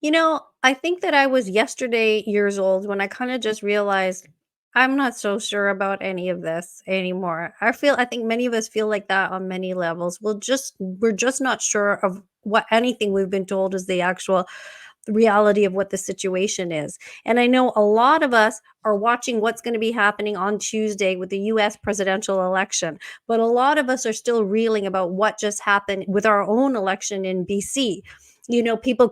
I think that I was yesterday years old when I kind of just realized I'm not so sure about any of this anymore. I think many of us feel like that on many levels. We're just not sure of what anything we've been told is the actual reality of what the situation is. And I know a lot of us are watching what's going to be happening on Tuesday with the US presidential election, but a lot of us are still reeling about what just happened with our own election in BC. People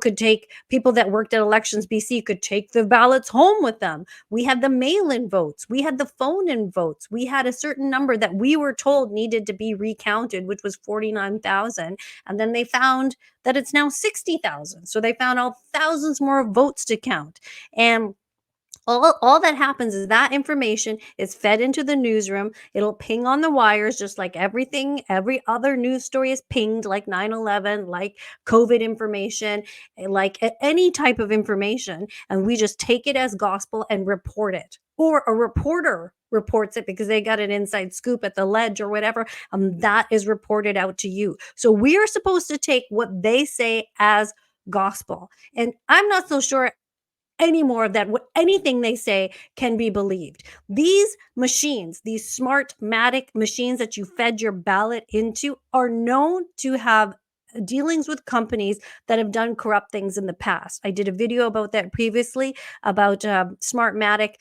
that worked at elections BC could take the ballots home with them. We had the mail-in votes, we had the phone-in votes, we had a certain number that we were told needed to be recounted, which was 49,000, and then they found that it's now 60,000. So they found out thousands more votes to count. And all that happens is that information is fed into the newsroom. It'll ping on the wires, just like every other news story is pinged, like 9/11, like COVID information, like any type of information. And we just take it as gospel and report it. Or a reporter reports it because they got an inside scoop at the ledge or whatever. That is reported out to you. So we are supposed to take what they say as gospel. And I'm not so sure anymore that anything they say can be believed. These machines, these smartmatic machines that you fed your ballot into, are known to have dealings with companies that have done corrupt things in the past. I did a video about that previously, about Smartmatic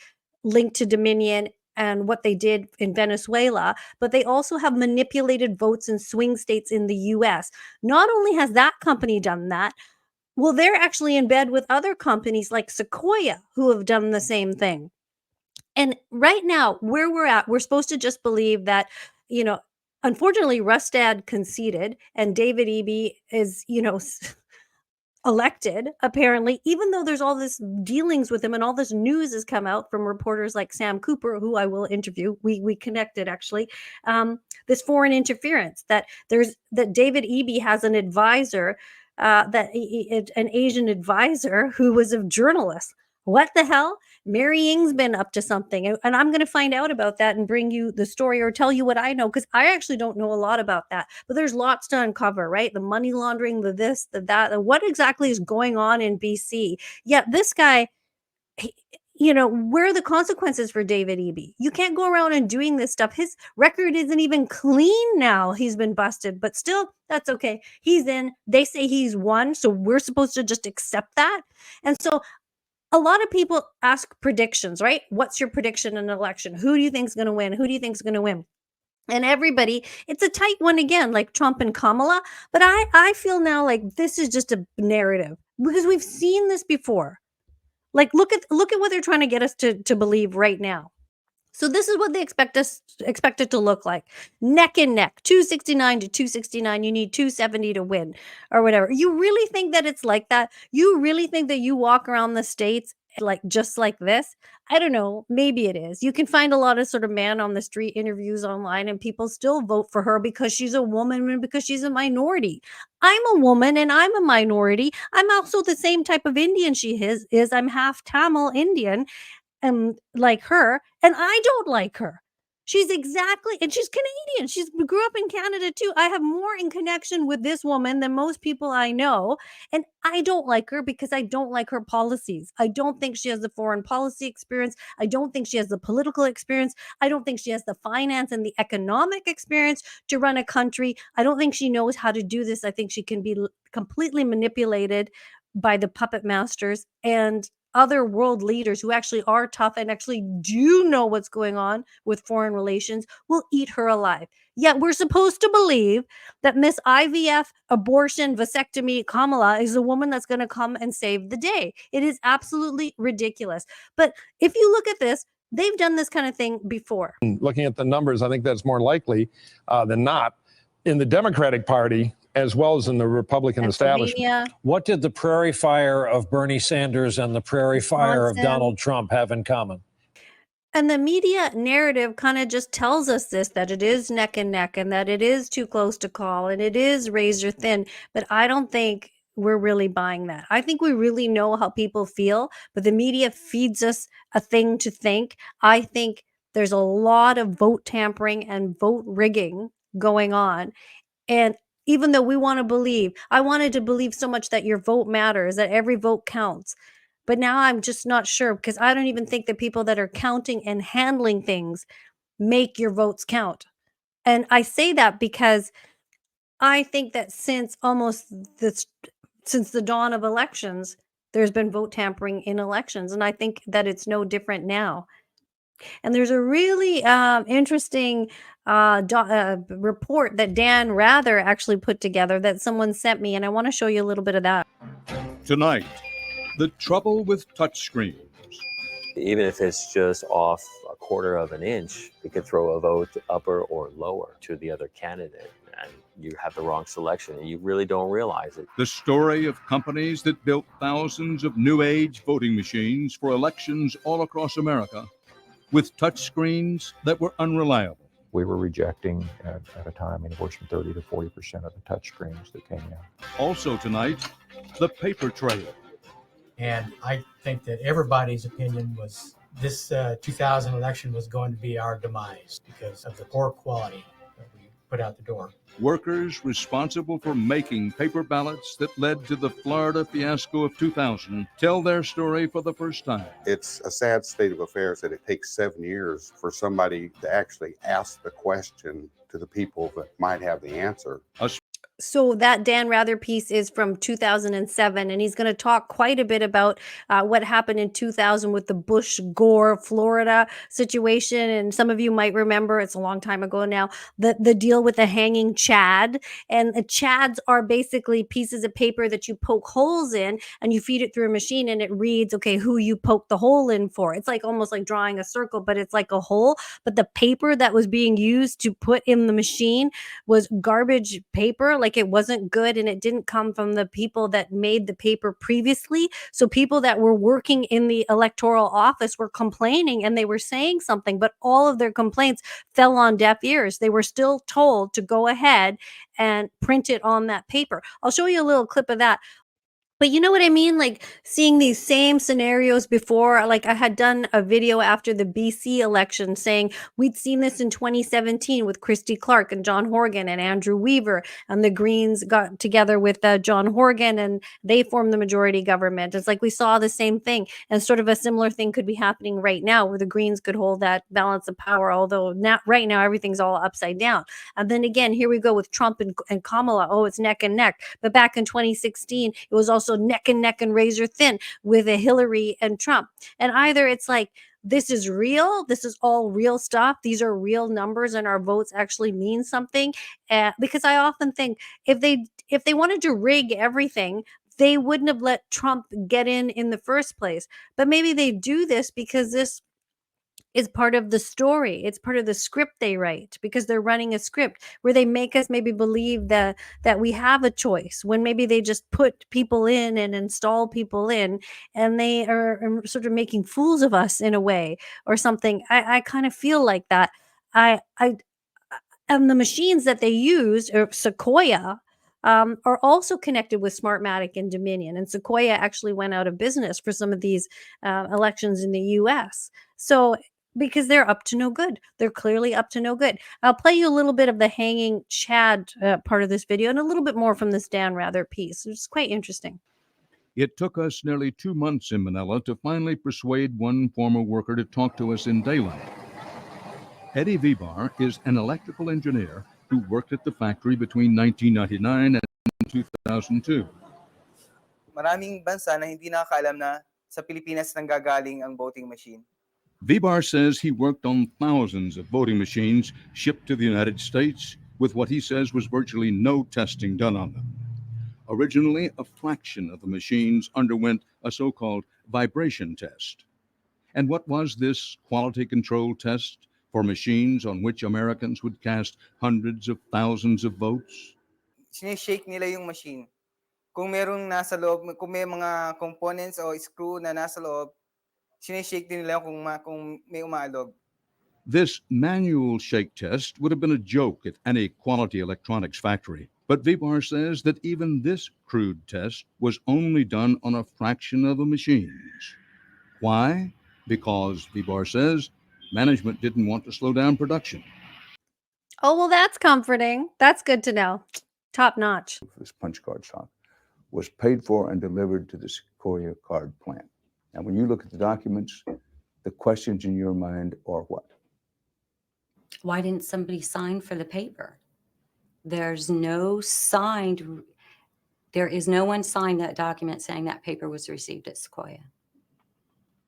linked to Dominion and what they did in Venezuela, but they also have manipulated votes in swing states in the US. Not only has that company done that, well, they're actually in bed with other companies like Sequoia who have done the same thing. And right now, where we're at, we're supposed to just believe that, you know, unfortunately, Rustad conceded and David Eby is, elected, apparently, even though there's all this dealings with him and all this news has come out from reporters like Sam Cooper, who I will interview. We connected actually. This foreign interference that David Eby has an advisor, an Asian advisor who was a journalist. What the hell? Mary Ying's been up to something, and I'm going to find out about that and bring you the story or tell you what I know, because I actually don't know a lot about that. But there's lots to uncover, right? The money laundering, the this, the that. What exactly is going on in BC? Yeah, this guy, he, where are the consequences for David Eby? You can't go around and doing this stuff. His record isn't even clean now. He's been busted, but still, that's okay. He's in. They say he's won, so we're supposed to just accept that. And so a lot of people ask predictions, right? What's your prediction in an election? Who do you think's going to win? Who do you think's going to win? And everybody, it's a tight one again, like Trump and Kamala. But I feel now like this is just a narrative because we've seen this before. Like look at what they're trying to get us to believe right now. So this is what they expect it to look like. Neck and neck, 269 to 269. You need 270 to win or whatever. You really think that it's like that? You really think that you walk around the states like just like this? I don't know. Maybe it is. You can find a lot of sort of man on the street interviews online and people still vote for her because she's a woman and because she's a minority. I'm a woman and I'm a minority. I'm also the same type of Indian she is. I'm half Tamil Indian like her, and I don't like her. And she's Canadian. She's grew up in Canada too. I have more in connection with this woman than most people I know, and I don't like her because I don't like her policies. I don't think she has the foreign policy experience. I don't think she has the political experience. I don't think she has the finance and the economic experience to run a country. I don't think she knows how to do this. I think she can be completely manipulated by the puppet masters and other world leaders who actually are tough and actually do know what's going on with foreign relations will eat her alive. Yet we're supposed to believe that Miss IVF, abortion, vasectomy, Kamala is the woman that's going to come and save the day. It is absolutely ridiculous. But if you look at this, they've done this kind of thing before. Looking at the numbers, I think that's more likely than not. In the Democratic Party, as well as in the Republican establishment. What did the prairie fire of Bernie Sanders and the prairie fire of Donald Trump have in common? And the media narrative kind of just tells us this, that it is neck and neck and that it is too close to call and it is razor thin. But I don't think we're really buying that. I think we really know how people feel, but the media feeds us a thing to think. I think there's a lot of vote tampering and vote rigging going on. And even though we want to believe. I wanted to believe so much that your vote matters, that every vote counts. But now I'm just not sure, because I don't even think the people that are counting and handling things make your votes count. And I say that because I think that since the dawn of elections, there's been vote tampering in elections, and I think that it's no different now. And there's a really interesting report that Dan Rather actually put together that someone sent me, and I want to show you a little bit of that. Tonight, the trouble with touchscreens. Even if it's just off a quarter of an inch, it could throw a vote upper or lower to the other candidate, and you have the wrong selection, and you really don't realize it. The story of companies that built thousands of new age voting machines for elections all across America with touchscreens that were unreliable. We were rejecting at a time anywhere from 30 to 40% of the touchscreens that came in. Also tonight, the paper trail. And I think that everybody's opinion was this 2000 election was going to be our demise because of the poor quality that we put out the door. Workers responsible for making paper ballots that led to the Florida fiasco of 2000 tell their story for the first time. It's a sad state of affairs that it takes 7 years for somebody to actually ask the question to the people that might have the answer. So that Dan Rather piece is from 2007, and he's going to talk quite a bit about what happened in 2000 with the Bush-Gore Florida situation. And some of you might remember, it's a long time ago now, the deal with the hanging Chad. And the Chads are basically pieces of paper that you poke holes in, and you feed it through a machine, and it reads, okay, who you poke the hole in for. It's like almost like drawing a circle, but it's like a hole. But the paper that was being used to put in the machine was garbage paper. Like, it wasn't good, and it didn't come from the people that made the paper previously. So people that were working in the electoral office were complaining, and they were saying something, but all of their complaints fell on deaf ears. They were still told to go ahead and print it on that paper. I'll show you a little clip of that. But you know what I mean? Like, seeing these same scenarios before. Like, I had done a video after the BC election saying we'd seen this in 2017 with Christy Clark and John Horgan and Andrew Weaver, and the Greens got together with John Horgan, and they formed the majority government. It's like we saw the same thing, and sort of a similar thing could be happening right now, where the Greens could hold that balance of power, although not right now, everything's all upside down. And then again, here we go with Trump and Kamala. Oh, it's neck and neck. But back in 2016, it was also neck and neck and razor thin with a Hillary and Trump. And either it's like, this is real, this is all real stuff, these are real numbers, and our votes actually mean something. Because I often think if they wanted to rig everything, they wouldn't have let Trump get in the first place. But maybe they do this because this is part of the story. It's part of the script they write, because they're running a script where they make us maybe believe that we have a choice, when maybe they just put people in and install people in, and they are sort of making fools of us in a way or something. I kind of feel like that. I and the machines that they use, or Sequoia, are also connected with Smartmatic and Dominion. And Sequoia actually went out of business for some of these elections in the U.S. So, because they're up to no good. They're clearly up to no good. I'll play you a little bit of the hanging Chad part of this video, and a little bit more from this Dan Rather piece. It's quite interesting. It took us nearly 2 months in Manila to finally persuade one former worker to talk to us in daylight. Eddie Vibar is an electrical engineer who worked at the factory between 1999 and 2002. Maraming bansa na hindi nakakaalam na sa Pilipinas nanggagaling ang voting machine. Vibar says he worked on thousands of voting machines shipped to the United States with what he says was virtually no testing done on them. Originally, a fraction of the machines underwent a so-called vibration test. And what was this quality control test for machines on which Americans would cast hundreds of thousands of votes? Sinishake nila yung machine. Kung merong nasa loob, kung may mga components o screw na nasa loob, sinishake din nila kung may umaalog. This manual shake test would have been a joke at any quality electronics factory. But Vibar says that even this crude test was only done on a fraction of the machines. Why? Because, Vibar says, management didn't want to slow down production. Oh, well, that's comforting. That's good to know. Top notch. This punch card stock was paid for and delivered to the Sequoia card plant. And when you look at the documents, the questions in your mind are what? Why didn't somebody sign for the paper? There's no signed, there is no one signed that document saying that paper was received at Sequoia.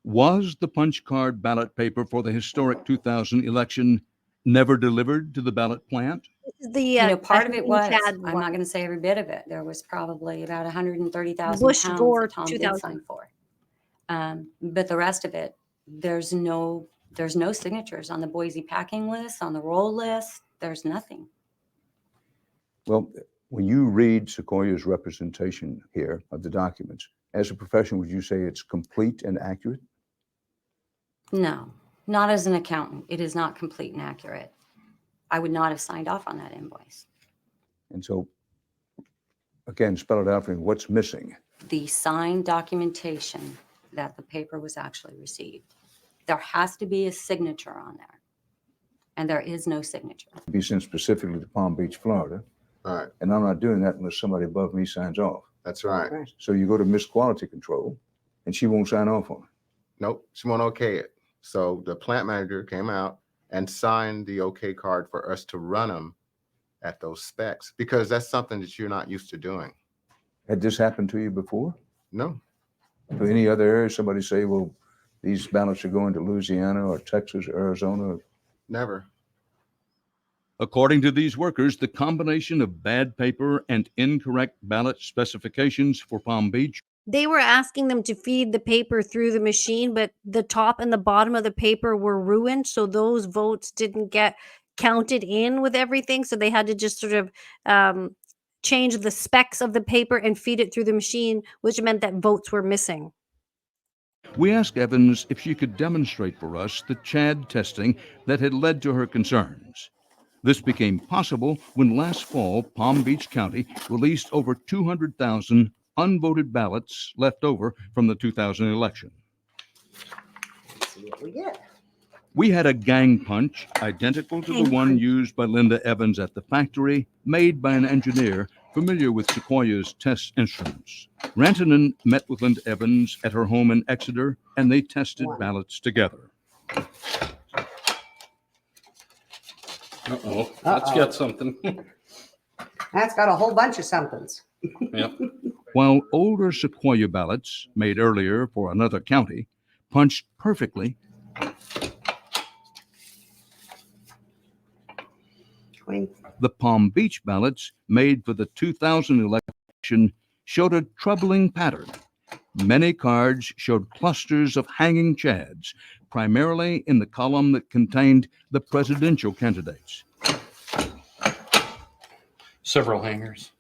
Was the punch card ballot paper for the historic 2000 election never delivered to the ballot plant? The Part of it was, Chad I'm not going to say every bit of it. There was probably about 130,000 Bush pounds Gore that Tom did 2000. sign for. But the rest of it, there's no signatures on the Boise packing list, on the roll list. There's nothing. Well, when you read Sequoia's representation here of the documents, as a professional, would you say it's complete and accurate? No, not as an accountant. It is not complete and accurate. I would not have signed off on that invoice. And so, again, spell it out for me. What's missing? The signed documentation that the paper was actually received. There has to be a signature on there. And there is no signature. Be sent specifically to Palm Beach, Florida. All right. And I'm not doing that unless somebody above me signs off. That's right. So you go to Miss Quality Control and she won't sign off on it. Nope, she won't okay it. So the plant manager came out and signed the okay card for us to run them at those specs, because that's something that you're not used to doing. Had this happened to you before? No. To any other area, somebody say, well, these ballots are going to Louisiana or Texas or Arizona? Never. According to these workers, the combination of bad paper and incorrect ballot specifications for Palm Beach. They were asking them to feed the paper through the machine, but the top and the bottom of the paper were ruined. So those votes didn't get counted in with everything. So they had to just sort of change the specs of the paper and feed it through the machine, which meant that votes were missing. We asked Evans if she could demonstrate for us the CHAD testing that had led to her concerns. This became possible when last fall, Palm Beach County released over 200,000 unvoted ballots left over from the 2000 election. Let's see what we get. We had a gang punch identical to the one used by Linda Evans at the factory, made by an engineer familiar with Sequoia's test instruments. Rantanen met with Linda Evans at her home in Exeter, and they tested ballots together. Uh-oh, let's get something. That's got a whole bunch of somethings. Yep. While older Sequoia ballots, made earlier for another county, punched perfectly, the Palm Beach ballots, made for the 2000 election, showed a troubling pattern. Many cards showed clusters of hanging chads, primarily in the column that contained the presidential candidates. Several hangers.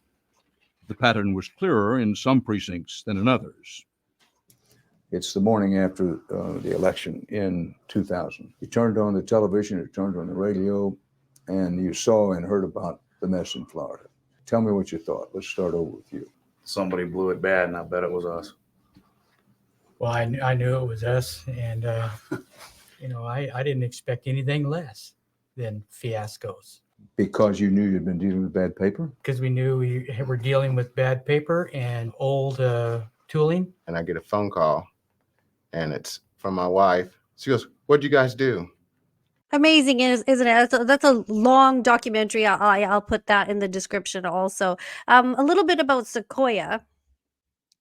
The pattern was clearer in some precincts than in others. It's the morning after the election in 2000. You turned on the television, you turned on the radio, and you saw and heard about the mess in Florida. Tell me what you thought. Let's start over with you. Somebody blew it bad, and I bet it was us. Well, I knew it was us, and I didn't expect anything less than fiascos. Because you knew you'd been dealing with bad paper? Because we knew we were dealing with bad paper and old tooling. And I get a phone call, and it's from my wife. She goes, "What'd you guys do?" Amazing, isn't it? That's a long documentary. I'll put that in the description also. A little bit about Sequoia.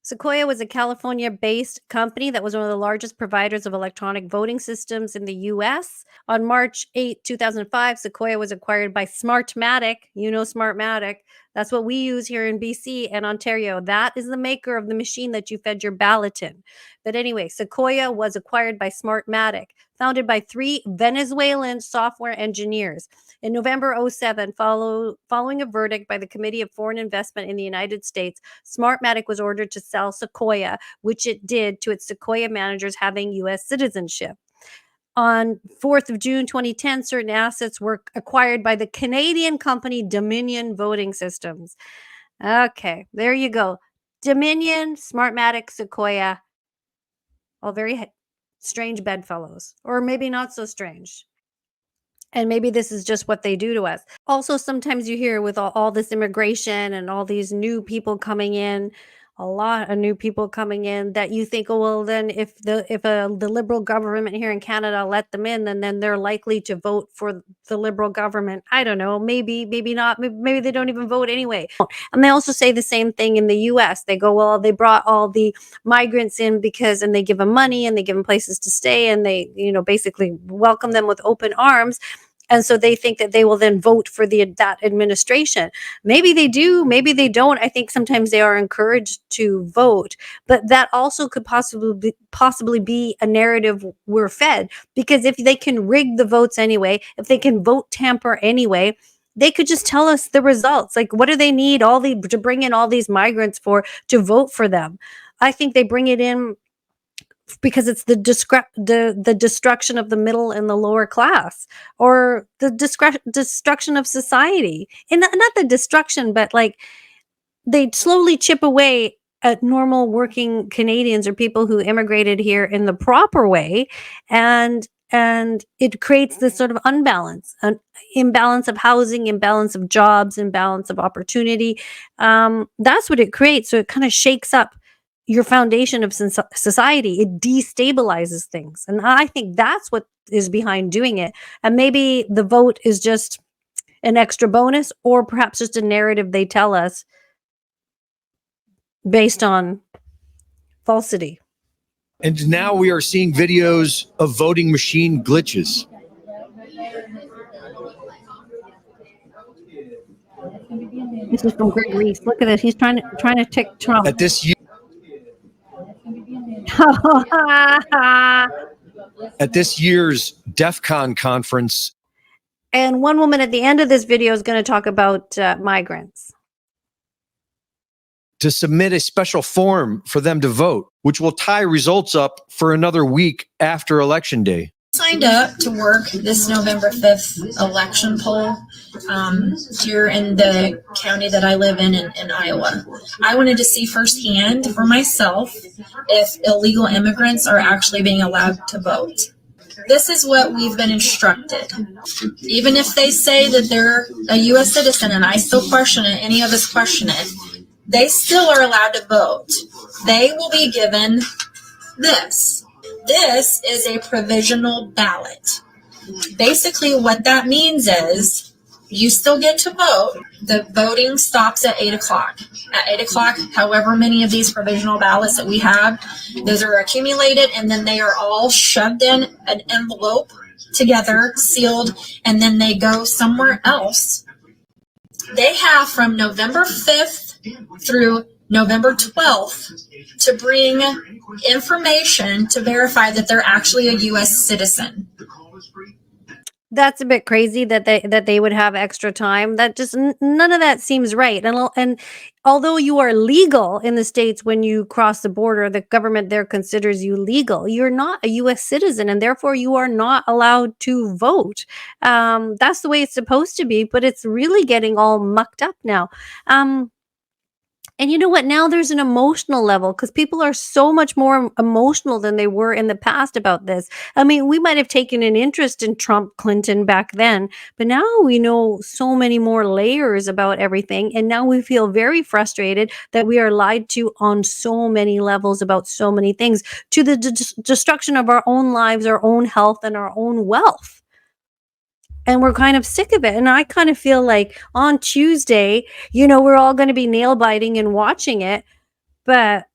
Sequoia was a California-based company that was one of the largest providers of electronic voting systems in the U.S. On March 8, 2005, Sequoia was acquired by Smartmatic. You know Smartmatic. That's what we use here in BC and Ontario. That is the maker of the machine that you fed your ballot in. But anyway, Sequoia was acquired by Smartmatic, founded by 3 Venezuelan software engineers. In November 2007, following a verdict by the Committee of Foreign Investment in the United States, Smartmatic was ordered to sell Sequoia, which it did to its Sequoia managers having U.S. citizenship. On 4th of June 2010, certain assets were acquired by the Canadian company Dominion Voting Systems. Okay, there you go. Dominion, Smartmatic, Sequoia, all very strange bedfellows, or maybe not so strange. And maybe this is just what they do to us. Also, sometimes you hear with all this immigration and all these new people coming in, a lot of new people coming in, that you think, oh well, then if the liberal government here in Canada let them in, then they're likely to vote for the liberal government. I don't know, maybe not, maybe they don't even vote anyway. And they also say the same thing in the US. They go, well, they brought all the migrants in because, and they give them money and they give them places to stay, and they, basically welcome them with open arms. And so they think that they will then vote for that administration. Maybe they do, maybe they don't. I think sometimes they are encouraged to vote, but that also could possibly be a narrative we're fed, because if they can rig the votes anyway, if they can vote tamper anyway, they could just tell us the results. Like, what do they need to bring in all these migrants to vote for them? I think they bring it in because it's the destruction of the middle and the lower class, or the destruction of society. And not the destruction, but like they slowly chip away at normal working Canadians or people who immigrated here in the proper way, and it creates this sort of an imbalance of housing, imbalance of jobs, imbalance of opportunity. That's what it creates. So it kind of shakes up your foundation of society. It destabilizes things, and I think that's what is behind doing it. And maybe the vote is just an extra bonus, or perhaps just a narrative they tell us based on falsity. And now we are seeing videos of voting machine glitches. This is from Greg Reese. Look at this. He's trying to tick Trump. At this year's DEF CON conference. And one woman at the end of this video is going to talk about migrants. To submit a special form for them to vote, which will tie results up for another week after Election Day. Signed up to work this November 5th election poll here in the county that I live in Iowa. I wanted to see firsthand for myself if illegal immigrants are actually being allowed to vote. This is what we've been instructed. Even if they say that they're a U.S. citizen, and I still question it, any of us question it, they still are allowed to vote. They will be given this. This is a provisional ballot. Basically, what that means is you still get to vote. The voting stops at 8 o'clock. At 8 o'clock, however many of these provisional ballots that we have, those are accumulated, and then they are all shoved in an envelope together, sealed, and then they go somewhere else. They have from November 5th through November 12th to bring information to verify that they're actually a U.S. citizen. That's a bit crazy that they would have extra time. That just none of that seems right. And although you are legal in the States, when you cross the border, the government there considers you legal. You're not a U.S. citizen, and therefore you are not allowed to vote. That's the way it's supposed to be, but it's really getting all mucked up now. And you know what? Now there's an emotional level, because people are so much more emotional than they were in the past about this. I mean, we might have taken an interest in Trump, Clinton back then, but now we know so many more layers about everything. And now we feel very frustrated that we are lied to on so many levels about so many things, to the destruction of our own lives, our own health, and our own wealth. And we're kind of sick of it. And I kind of feel like on Tuesday, we're all going to be nail biting and watching it. But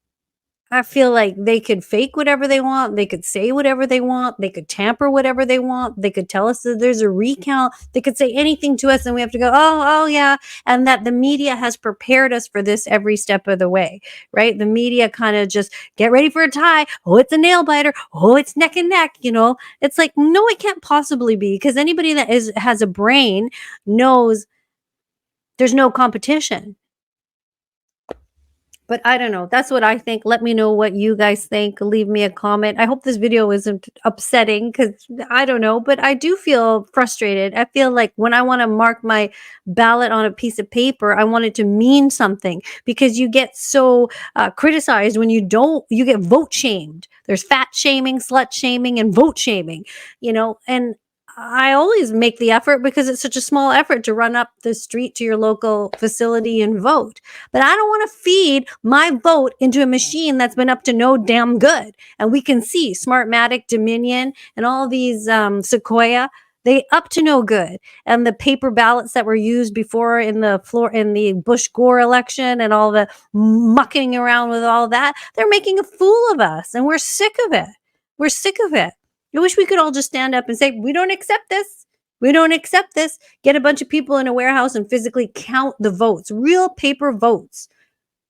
I feel like they could fake whatever they want. They could say whatever they want. They could tamper whatever they want. They could tell us that there's a recount. They could say anything to us, and we have to go, oh yeah. And that the media has prepared us for this every step of the way, right? The media kind of just get ready for a tie. Oh, it's a nail biter. Oh, it's neck and neck. It's like, no, it can't possibly be, because anybody that has a brain knows there's no competition. But I don't know. That's what I think. Let me know what you guys think. Leave me a comment. I hope this video isn't upsetting, because I don't know, but I do feel frustrated. I feel like when I want to mark my ballot on a piece of paper, I want it to mean something, because you get so criticized when you get vote shamed. There's fat shaming, slut shaming, and vote shaming, and I always make the effort because it's such a small effort to run up the street to your local facility and vote. But I don't want to feed my vote into a machine that's been up to no damn good. And we can see Smartmatic, Dominion, and all these Sequoia, they up to no good. And the paper ballots that were used before in the Bush Gore election and all the mucking around with all that, they're making a fool of us. And we're sick of it. We're sick of it. I wish we could all just stand up and say, we don't accept this. We don't accept this. Get a bunch of people in a warehouse and physically count the votes, real paper votes.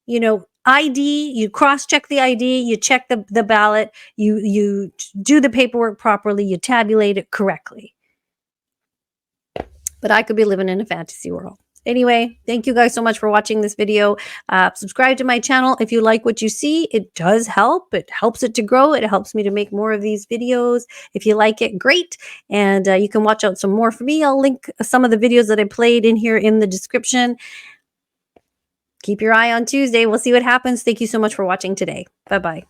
You know, ID, you cross-check the ID, you check the ballot, you do the paperwork properly, you tabulate it correctly. But I could be living in a fantasy world. Anyway, thank you guys so much for watching this video. Subscribe to my channel if you like what you see. It does help. It helps it to grow. It helps me to make more of these videos. If you like it, great. And you can watch out some more for me. I'll link some of the videos that I played in here in the description. Keep your eye on Tuesday. We'll see what happens. Thank you so much for watching today. Bye-bye.